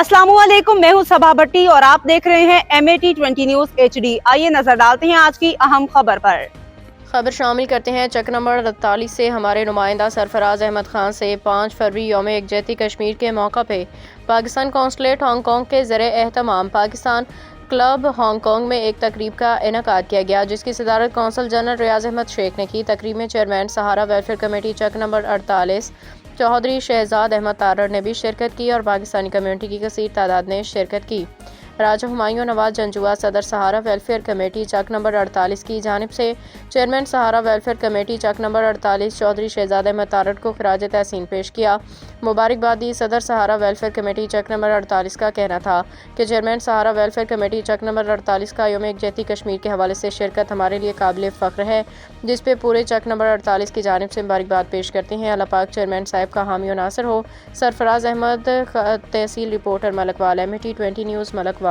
अस्सलामु अलैकुम, मैं हूं सबा भट्टी और आप देख रहे हैं MAT20 न्यूज़ HD। आइए नजर डालते हैं आज की अहम खबर पर। खबर शामिल करते हैं चक नंबर 48 से। हमारे नुमाइंदा सरफराज अहमद खान से 5 फरवरी यौम यकजहती कश्मीर के मौका पे पाकिस्तान कौंसलेट हांगकॉन्ग के ज़रिए एहतमाम पाकिस्तान क्लब हांगकॉन्ग में एक तकरीब का इनेकाद किया गया, जिसकी सदारत कौंसल जनरल रियाज अहमद शेख ने की। तकरीब में चेयरमैन सहारा वेलफेयर कमेटी चक नंबर 48 चौधरी शहजाद अहमद तारड़ ने भी शिरकत की और पाकिस्तानी कम्यूनिटी की कसीर तादाद ने शिरकत की। राजा हुमायूं नवाज जंजुआ सदर सहारा वेलफेयर कमेटी चक नंबर 48 की जानिब से चेयरमैन सहारा वेलफेयर कमेटी चक नंबर 48 चौधरी शहजाद अहमद तारड़ को खराज तहसीन पेश किया, मुबारकबाद दी। सदर सहारा वेलफेयर कमेटी चक नंबर 48 का कहना था कि चेयरमैन सहारा वेलफेयर कमेटी चक नंबर 48 का यौम यकजहती कश्मीर के हवाले से शिरकत हमारे लिए काबिल फ़ख्र है, जिस पे पूरे चक नंबर 48 की जानिब से मुबारकबाद पेश करते हैं। अल्लाह पाक चेयरमैन साहब का हामी और नासिर हो। Sarfaraz Ahmad, tehsil reporter Malakwal, MAT20 news Malakwal.